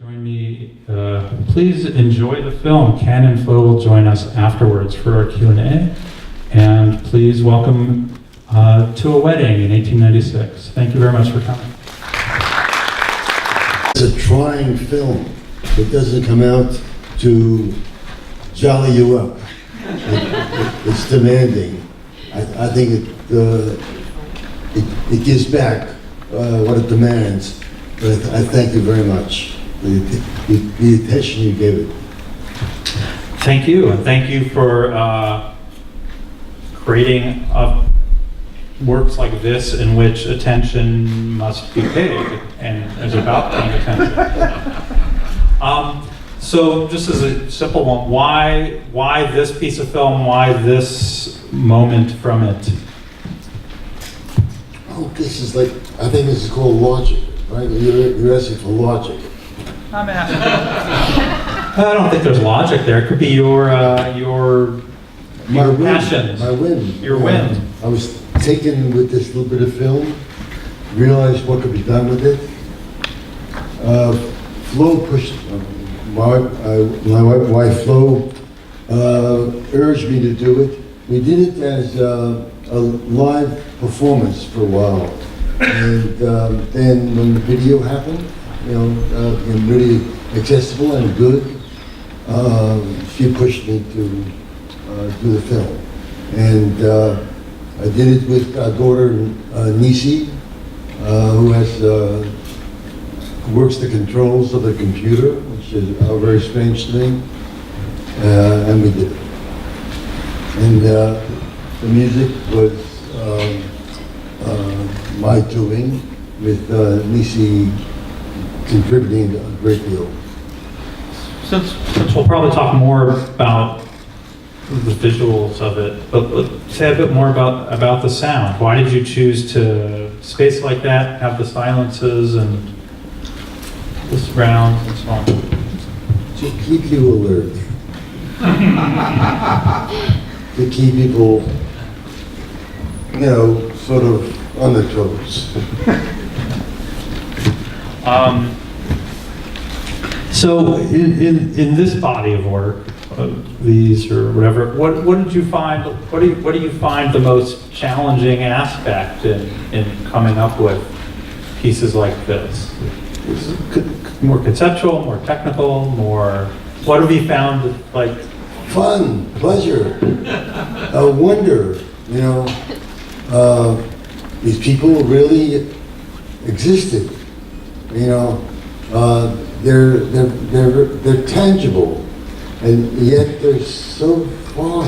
Join me, please enjoy the film. Ken and Flo will join us afterwards for our Q&A. And please welcome To a Wedding in 1896. Thank you very much for coming. It's a trying film. It doesn't come out to jolly you up. It's demanding. I think it gives back what it demands. But I thank you very much for the attention you gave it. Thank you, and thank you for creating works like this in which attention must be paid and is about paying attention. So just as a simple one, why this piece of film? Why this moment from it? Oh, this is like, I think this is called logic, right? You're asking for logic. I'm asking. I don't think there's logic there. It could be your passions, my whim. your whim. I was taken with this little bit of film, realized what could be done with it. Flo pushed, my wife Flo urged me to do it. We did it as a live performance for a while. And then when the video happened, became really accessible and good, she pushed me to do the film. And I did it with our daughter, Nisi, who works the controls of the computer, which is very strange to me, and we did it. And the music was my doing, with Nisi contributing a great deal. Since we'll probably talk more about the visuals of it, but let's say a bit more about the sound. Why did you choose to space like that, have the silences and the surrounds and so on? To keep you alert. To keep people, sort of on their toes. So in this body of work, these or whatever, what did you find? What do you find the most challenging aspect in coming up with pieces like this? Is it more conceptual, more technical, more? What have you found like? Fun, pleasure, wonder. These people really existed. They're tangible, and yet they're so far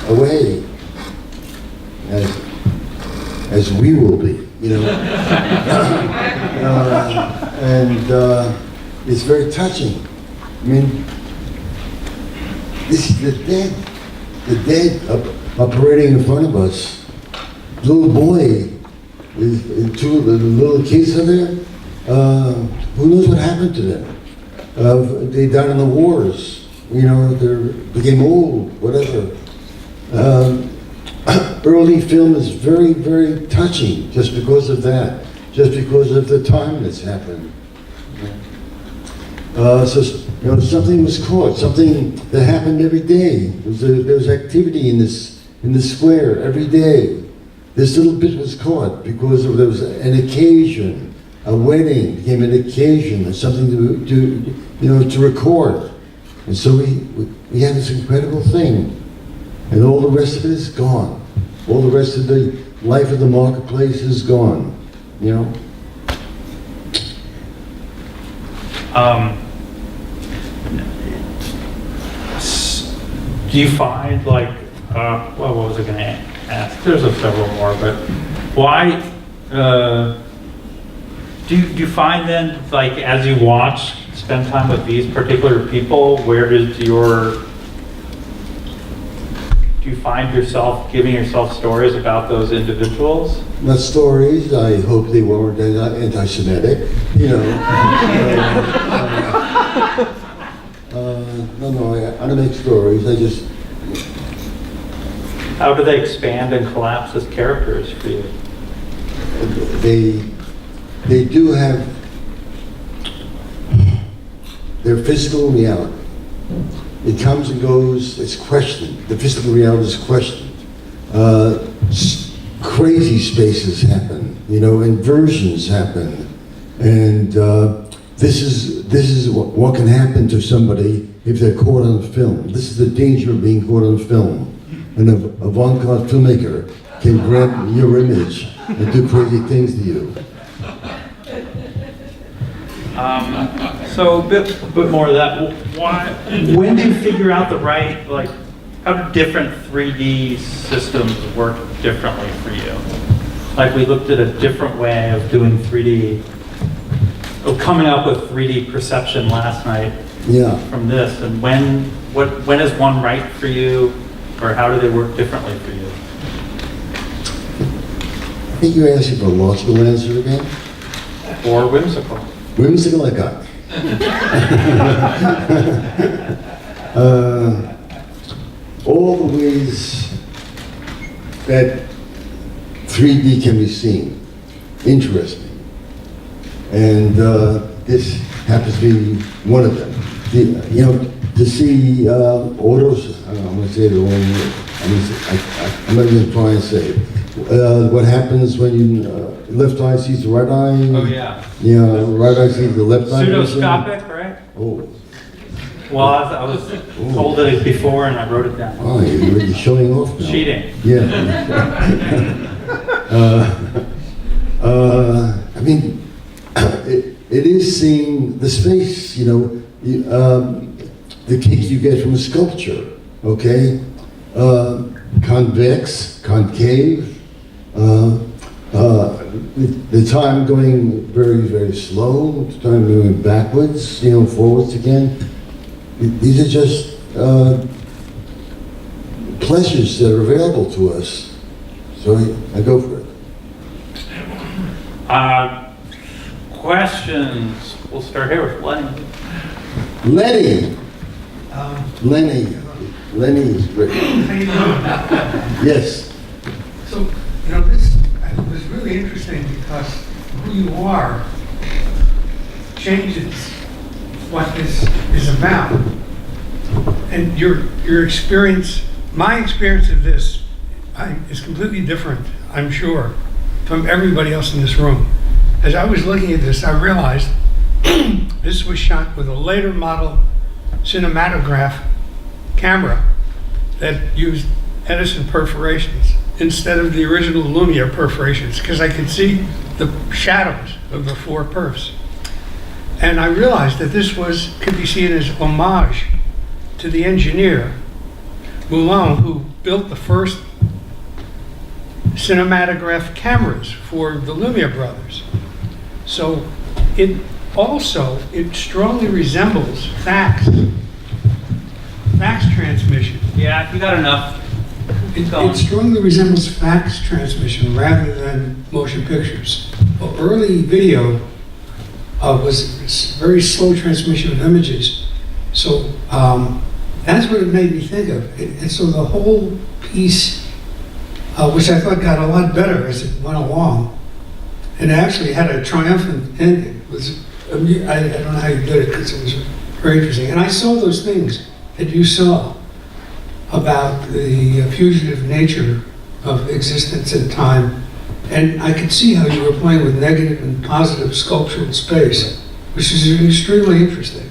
away as we will be. And it's very touching. I mean, this is the dead operating in front of us. Little boy, and two of the little kids are there. Who knows what happened to them? They died in the wars. They became old, whatever. Early film is very, very touching just because of that, just because of the time that's happened. Something was caught, something that happened every day. There was activity in the square every day. This little bit was caught because there was an occasion. A wedding became an occasion, and something to record. And so we had this incredible thing, and all the rest of it is gone. All the rest of the life of the marketplace is gone. Do you find what was I going to ask? There's several more, but why? Do you find then, as you watch, spend time with these particular people, do you find yourself giving yourself stories about those individuals? Not stories. I hope they weren't anti-Semitic. I don't make stories. I just. How do they expand and collapse as characters for you? They do have They're physical reality. It comes and goes, it's questioned. The physical reality is questioned. Crazy spaces happen, inversions happen. And this is what can happen to somebody if they're caught on film. This is the danger of being caught on film. An avant-garde filmmaker can grab your image and do crazy things to you. So a bit more of that. When do you figure out the right, how do different 3D systems work differently for you? Like we looked at a different way of doing 3D, coming up with 3D perception last night from this. And when is one right for you, or how do they work differently for you? I think you're asking for a logical answer again? Or whimsical? Whimsical, I got. All the ways that 3D can be seen, interesting. And this happens to be one of them. To see autos, I'm going to say the wrong word. I'm not even trying to say it. What happens when left eye sees the right eye? Oh, yeah. Yeah, right eye sees the left eye. Pseudoscopic, right? Oh. Well, I was told it before and I wrote it down. Oh, you're showing off now. Cheating. Yeah. I mean, it is seeing the space, the cake you get from a sculpture, okay? Convex, concave, the time going very, very slow, the time moving backwards, forwards again. These are just pleasures that are available to us. So I go for it. Questions? We'll start here with Lenny. Lenny is great. How you doing? Yes. So, this was really interesting because who you are changes what this is about. And your experience, my experience of this is completely different, I'm sure, from everybody else in this room. As I was looking at this, I realized this was shot with a later model cinematograph camera that used Edison perforations instead of the original Lumiere perforations, because I could see the shadows of the 4 perfs. And I realized that this could be seen as homage to the engineer, Moulin, who built the first cinematograph cameras for the Lumiere brothers. So it strongly resembles fax transmission. Yeah, if you got enough. It strongly resembles fax transmission rather than motion pictures. Well, early video was very slow transmission of images. So that's what it made me think of. And so the whole piece, which I thought got a lot better as it went along, and actually had a triumphant ending. I don't know how you did it, because it was very interesting. And I saw those things that you saw about the fugitive nature of existence and time. And I could see how you were playing with negative and positive sculptural space, which is extremely interesting.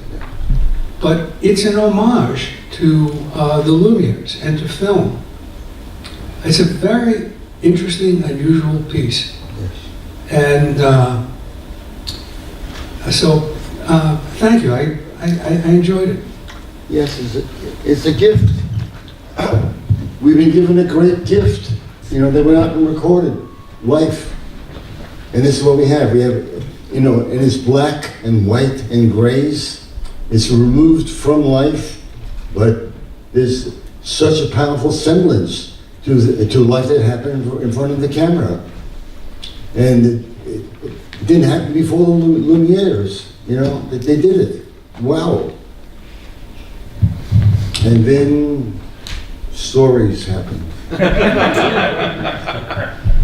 But it's an homage to the Lumineers and to film. It's a very interesting, unusual piece. And so, thank you. I enjoyed it. Yes, it's a gift. We've been given a great gift. That went out and recorded life. And this is what we have. We have, and it's black and white and grays. It's removed from life, but there's such a powerful semblance to life that happened in front of the camera. And it didn't happen before the Lumineers, they did it. Wow. And then stories happened.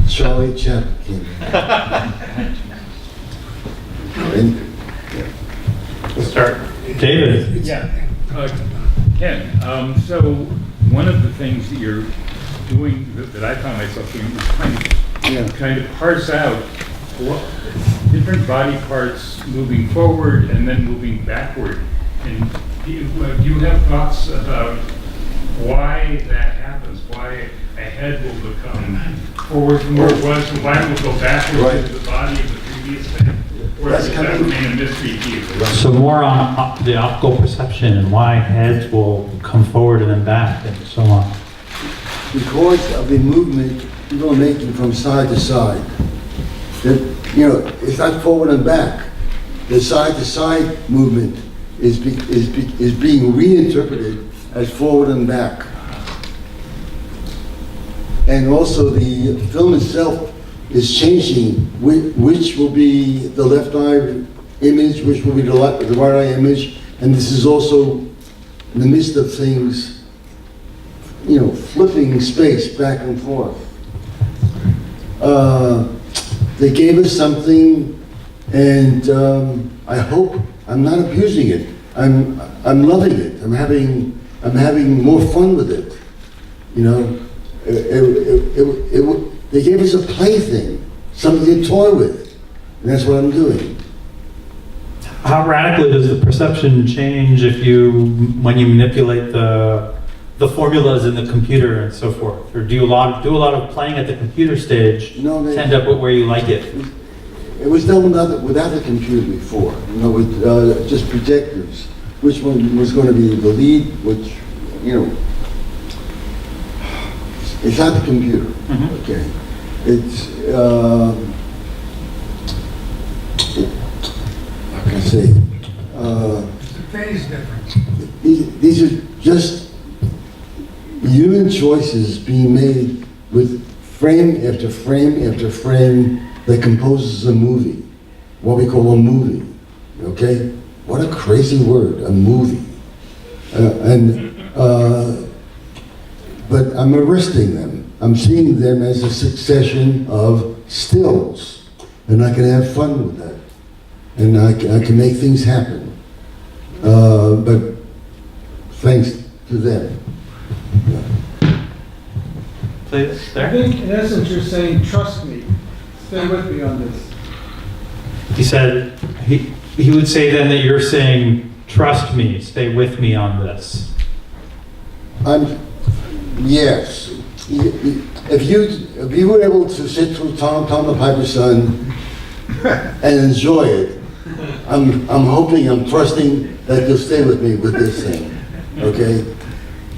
Charlie Chaplin came in. We'll start. David? Yeah, Ken, so one of the things that you're doing that I found myself doing is trying to parse out different body parts moving forward and then moving backward. And do you have thoughts about why that happens? Why a head will become forward from where it was, and why it will go backwards into the body of the previous thing? Or does that remain a mystery to you? So more on the optical perception and why heads will come forward and then back and so on. Because of the movement people are making from side to side. That, it's not forward and back. The side to side movement is being reinterpreted as forward and back. And also the film itself is changing, which will be the left eye image, which will be the right eye image, and this is also in the midst of things, flipping space back and forth. They gave us something, and I hope I'm not abusing it. I'm loving it. I'm having more fun with it. They gave us a plaything, something to toy with, and that's what I'm doing. How radically does the perception change when you manipulate the formulas in the computer and so forth? Or do a lot of playing at the computer stage to end up with where you like it? It was done without the computer before, with just projectors. Which one was going to be the lead, which, it's not the computer, okay? It's, how can I say? It's the phase difference. These are just human choices being made with frame after frame after frame that composes a movie, what we call a movie, okay? What a crazy word, a movie. But I'm arresting them. I'm seeing them as a succession of stills, and I can have fun with that. And I can make things happen. But thanks to them. Please, I there. think in essence you're saying, trust me, stay with me on this. He said, he would say then that you're saying, trust me, stay with me on this. Yes. If you were able to sit through Tom the Piper's Son and enjoy it, I'm hoping, I'm trusting that you'll stay with me with this thing, okay?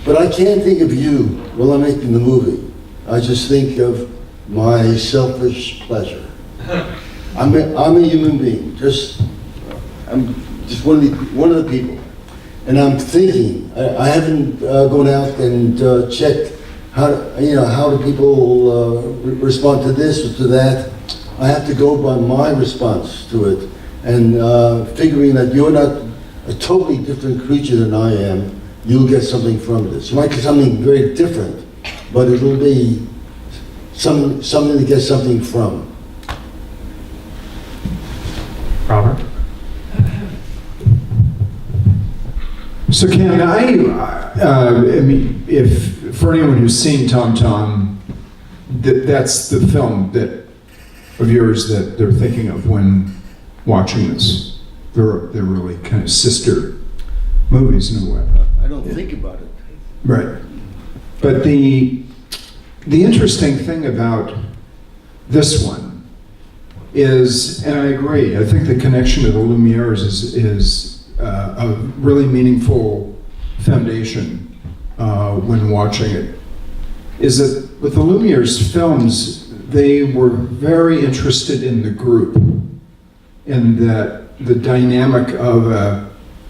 But I can't think of you while I'm making the movie. I just think of my selfish pleasure. I'm a human being, I'm just one of the people. And I'm thinking, I haven't gone out and checked how do people respond to this or to that. I have to go by my response to it, and figuring that you're not a totally different creature than I am, you'll get something from this. You might get something very different, but it'll be something to get something from. Robert? So Ken, I mean, if for anyone who's seen Tom Tom, that's the film of yours that they're thinking of when watching this. They're really kind of sister movies in a way. I don't think about it. Right. But the interesting thing about this one is, and I agree, I think the connection to the Lumineers is a really meaningful foundation when watching it, is that with the Lumineers films, they were very interested in the group, in that the dynamic of a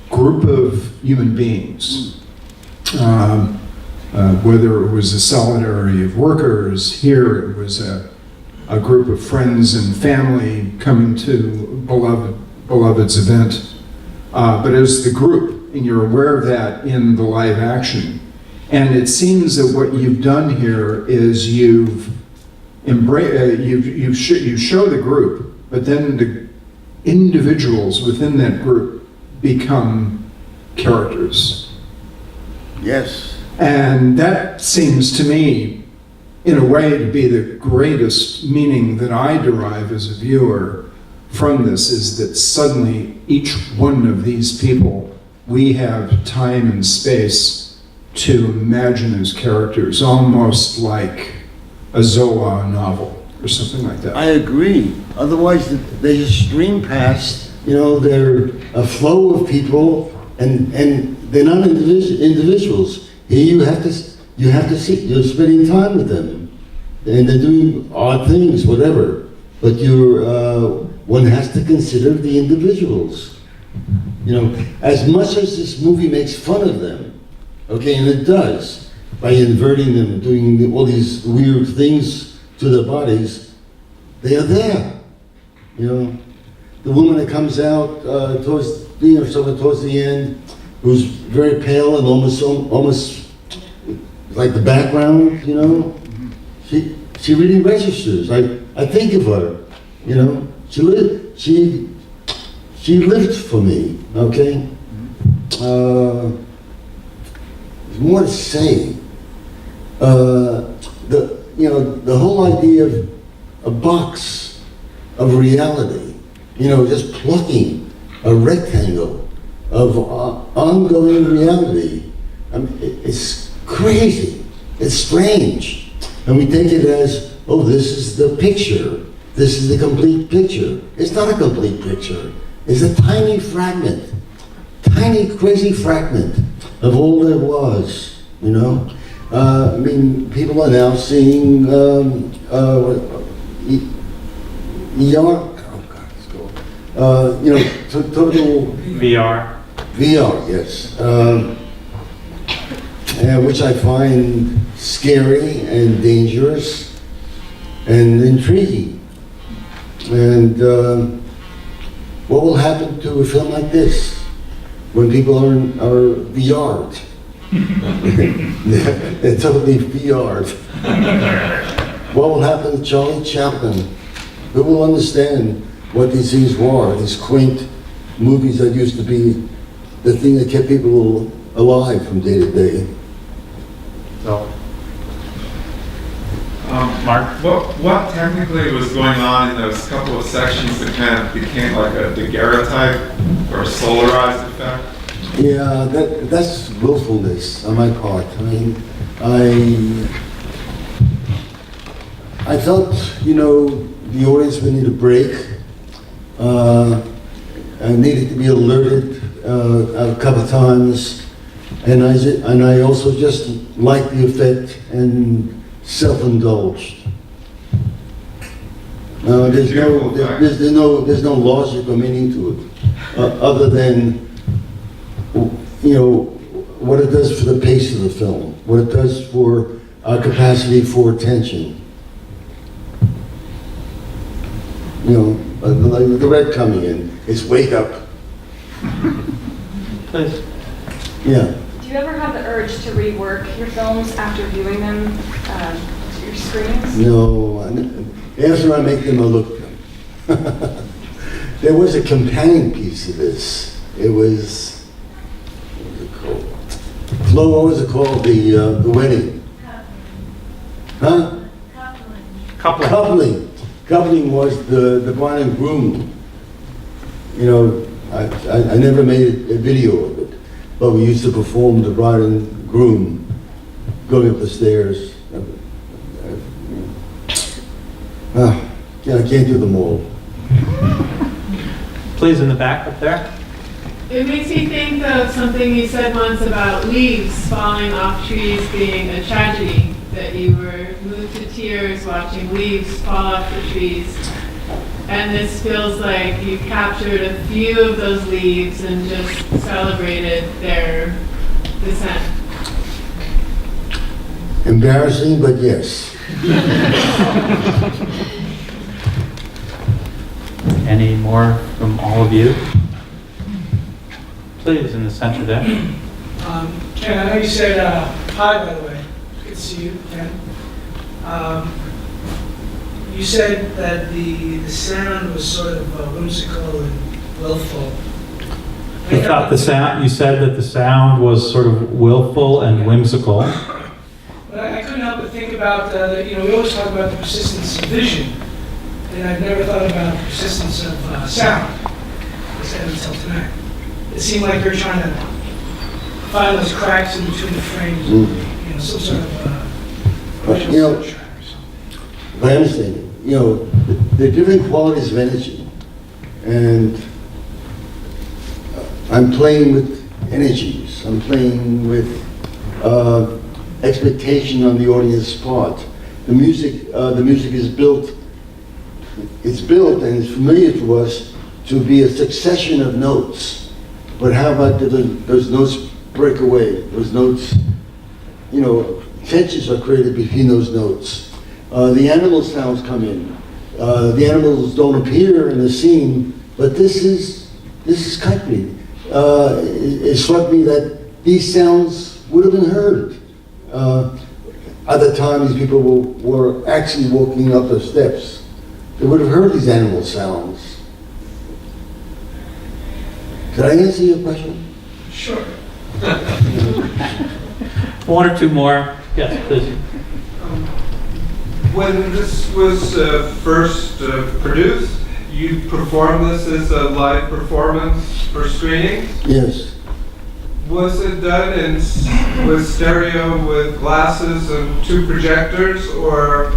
group of human beings, whether it was a solidarity of workers, here it was a group of friends and family coming to beloved's event. But as the group, and you're aware of that in the live action. And it seems that what you've done here is you show the group, but then the individuals within that group become characters. Yes. And that seems to me, in a way, to be the greatest meaning that I derive as a viewer from this, is that suddenly each one of these people, we have time and space to imagine as characters, almost like a Zola novel or something like that. I agree. Otherwise, they just stream past, they're a flow of people, and they're not individuals. Here you have to see, you're spending time with them, and they're doing odd things, whatever. But one has to consider the individuals. As much as this movie makes fun of them, okay, and it does, by inverting them, doing all these weird things to their bodies, they are there. The woman that comes out towards the end, who's very pale and almost like the background, she really registers. I think of her, she lived for me, okay? There's more to say. The whole idea of a box of reality, just plucking a rectangle of ongoing reality. It's crazy. It's strange. And we take it as, oh, this is the picture. This is the complete picture. It's not a complete picture. It's a tiny fragment, tiny crazy fragment of all there was, people are now seeing total VR. VR, yes, which I find scary and dangerous and intriguing. And what will happen to a film like this when people are VR'd? They're totally VR'd. What will happen to Charlie Chaplin? Who will understand what these things were, these quaint movies that used to be the thing that kept people alive from day to day? So, Mark? What technically was going on in those couple of sections that kind of became like a daguerreotype or a solarized effect? Yeah, that's willfulness on my part. I felt, the audience would need a break. I needed to be alerted a couple of times, and I also just liked the effect and self-indulged. There's no logic or meaning to it, other than what it does for the pace of the film, what it does for our capacity for attention. Like the red coming in, it's wake up. Please. Yeah. Do you ever have the urge to rework your films after viewing them to your screens? No, after I make them, I look at them. There was a companion piece of this. It was, what was it called? Flo, what was it called? The wedding. Huh? Coupling. Coupling was the bride and groom. I never made a video of it, but we used to perform the bride and groom going up the stairs. I can't do them all. Please, in the back up there. It makes me think of something you said once about leaves falling off trees being a tragedy, that you were moved to tears watching leaves fall off the trees. And this feels like you captured a few of those leaves and just celebrated their descent. Embarrassing, but yes. Any more from all of you? Please, in the center there. Ken, I know you said hi, by the way. Good to see you, Ken. You said that the sound was sort of whimsical and willful. You thought the sound, you said that the sound was sort of willful and whimsical. But I couldn't help but think about, we always talk about the persistence of vision, and I've never thought about the persistence of sound. I said until tonight. It seemed like you're trying to find those cracks in between the frames, some sort of original soundtrack or something. If I understand it, there are different qualities of energy, and I'm playing with energies. I'm playing with expectation on the audience's part. The music is built. It's built and it's familiar to us to be a succession of notes. But how about those notes break away? Those notes, tensions are created between those notes. The animal sounds come in. The animals don't appear in the scene, but this is concrete. It struck me that these sounds would have been heard. At the time, these people were actually walking up the steps. They would have heard these animal sounds. Did I answer your question? Sure. One or two more. Yes, please. When this was first produced, you performed this as a live performance for screenings? Yes. Was it done with stereo with glasses and 2 projectors, or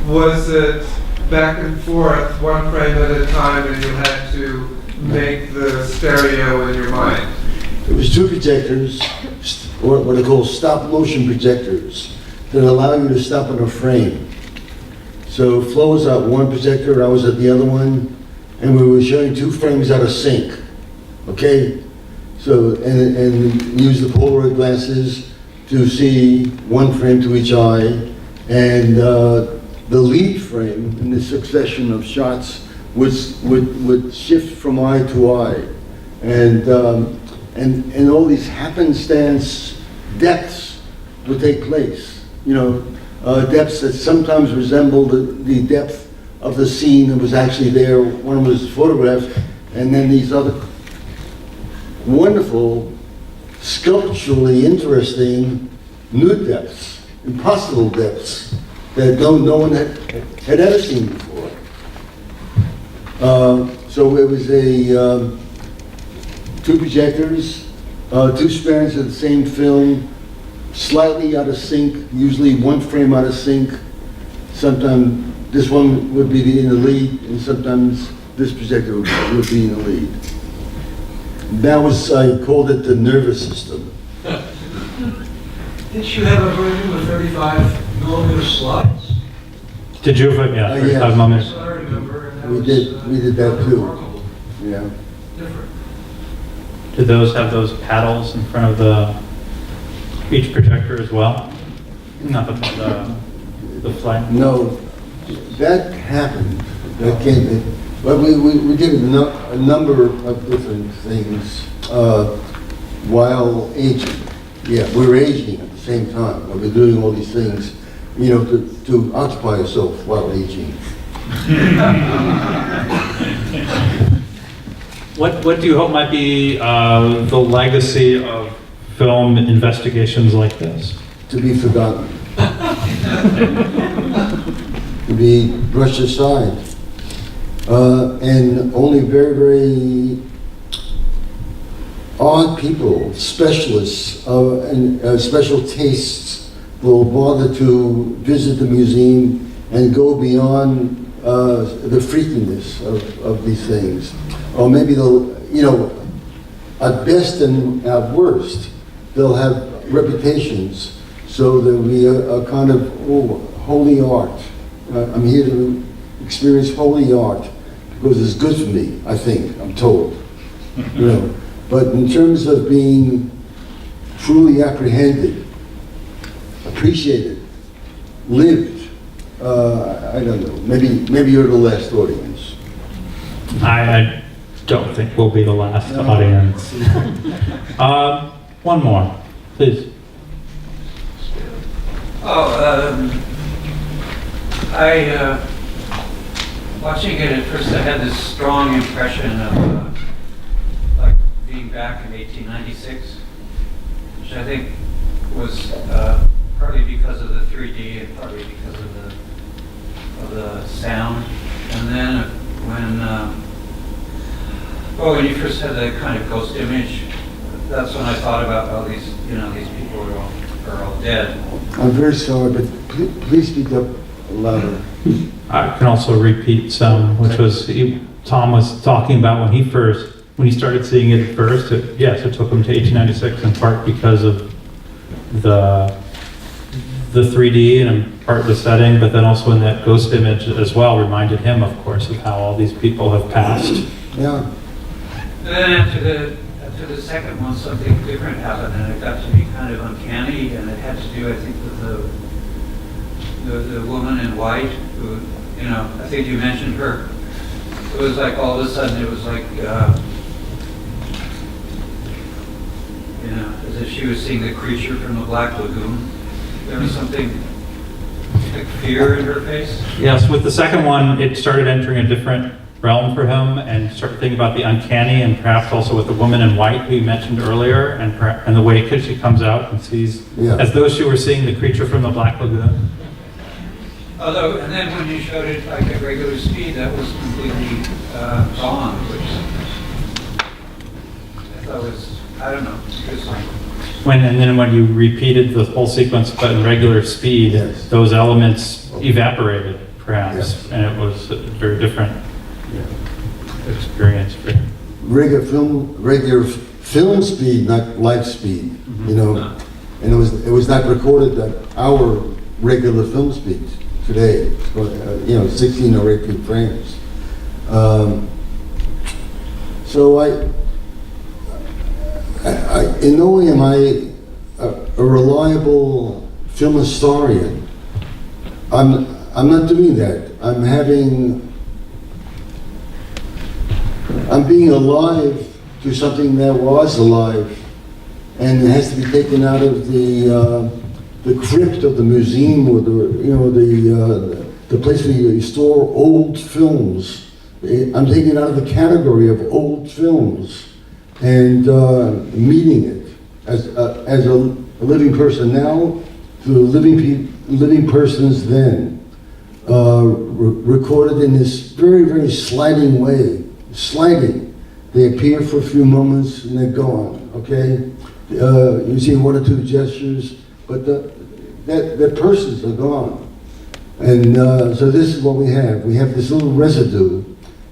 was it back and forth, 1 frame at a time, and you had to make the stereo in your mind? It was 2 projectors, or what they call stop motion projectors, that allow you to stop in a frame. So Flo was at one projector, I was at the other one, and we were showing 2 frames out of sync. Okay? So, and use the Polaroid glasses to see 1 frame to each eye, and the lead frame in the succession of shots would shift from eye to eye, and all these happenstance depths would take place. Depths that sometimes resembled the depth of the scene that was actually there. One was photographed, and then these other wonderful, sculpturally interesting new depths, impossible depths that no one had ever seen before. So it was 2 projectors, 2 strands of the same film, slightly out of sync, usually 1 frame out of sync. Sometimes this one would be in the lead, and sometimes this projector would be in the lead. That was, I called it the nervous system. Didn't you have a version with 35mm slides? Did you have, yeah, Yes. 35 moments? I remember. And that We was, did that too. remarkable. Yeah. Different. Did those have those paddles in front of each projector as well? Not the flight? No, that happened. That came. But we did a number of different things while aging. Yeah, we were aging at the same time. We were doing all these things, to occupy yourself while aging. What do you hope might be the legacy of film investigations like this? To be forgotten. To be brushed aside. And only very, very odd people, specialists, and special tastes will bother to visit the museum and go beyond the freakiness of these things. Or maybe they'll, at best and at worst, they'll have reputations. So there'll be a kind of holy art. I'm here to experience holy art because it's good for me, I think, I'm told. But in terms of being truly apprehended, appreciated, lived, I don't know. Maybe you're the last audience. I don't think we'll be the last audience. One more, please. Watching it at first, I had this strong impression of like being back in 1896, which I think was partly because of the 3D and partly because of the sound. And then when you first had the kind of ghost image, that's when I thought about, oh, these people are all dead. I'm very sorry, but please speak up louder. I can also repeat some, which was, Tom was talking about when he started seeing it first, yes, it took him to 1896 in part because of the 3D and in part the setting, but then also in that ghost image as well reminded him, of course, of how all these people have passed. Yeah. And then after the second one, something different happened, and it got to be kind of uncanny, and it had to do, I think, with the woman in white, who, I think you mentioned her. It was like all of a sudden, it was like, as if she was seeing the creature from the Black Lagoon. There was something like fear in her face. Yes, with the second one, it started entering a different realm for him and started thinking about the uncanny and perhaps also with the woman in white who you mentioned earlier and the way she comes out and sees, as though she were seeing the creature from the Black Lagoon. Although, and then when you showed it like at regular speed, that was completely gone, which I thought was, I don't know, interesting. And then when you repeated the whole sequence but in regular speed, those elements evaporated, perhaps, and it was a very different experience for him. Regular film speed, not light speed, and it was not recorded at our regular film speed today, 16 or 18 frames. So in no way am I a reliable film historian. I'm not doing that. I'm being alive to something that was alive, and it has to be taken out of the crypt of the museum or the place where you store old films. I'm taking it out of the category of old films and meeting it as a living person now to living persons then, recorded in this very, very sliding way. Sliding. They appear for a few moments and they're gone, okay? You see one or two gestures, but the persons are gone. And so this is what we have. We have this little residue,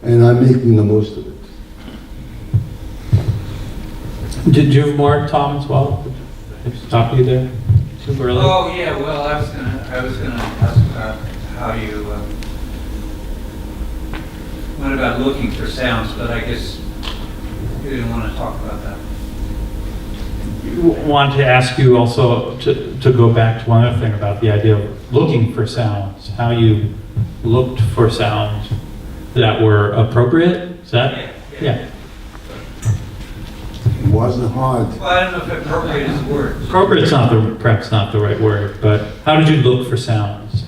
and I'm making the most of it. Did you have more, Tom, as well? Did I stop you there too early? Oh yeah, well I was gonna ask about how you went about looking for sounds, but I guess you didn't want to talk about that. Want to ask you also to go back to one other thing about the idea of looking for sounds, how you looked for sounds that were appropriate. Is that? Yeah. It wasn't hard. Well, I don't know if appropriate is the word. Appropriate's perhaps not the right word, but how did you look for sounds?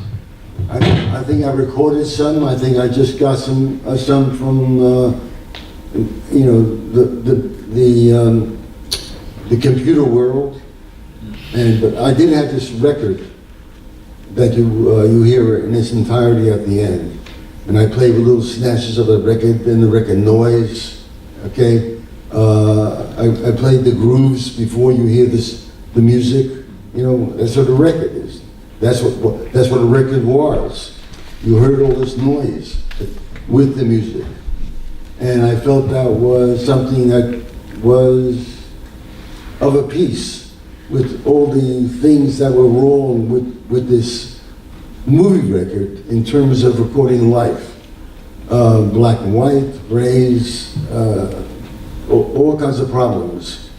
I think I recorded some. I think I just got some from the computer world, but I did have this record that you hear in its entirety at the end, and I played with little snatches of the record and the record noise. Okay, I played the grooves before you hear the music. That's what a record is. That's what a record was. You heard all this noise with the music, and I felt that was something that was of a piece with all the things that were wrong with this movie record in terms of recording life. Black and white, rays, all kinds of problems,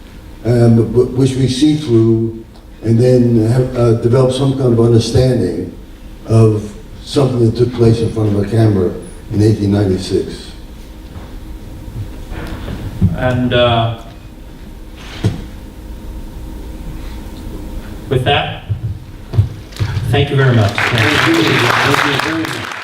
which we see through and then have develop some kind of understanding of something that took place in front of a camera in 1896. And with that, thank you very much. Thank you very much.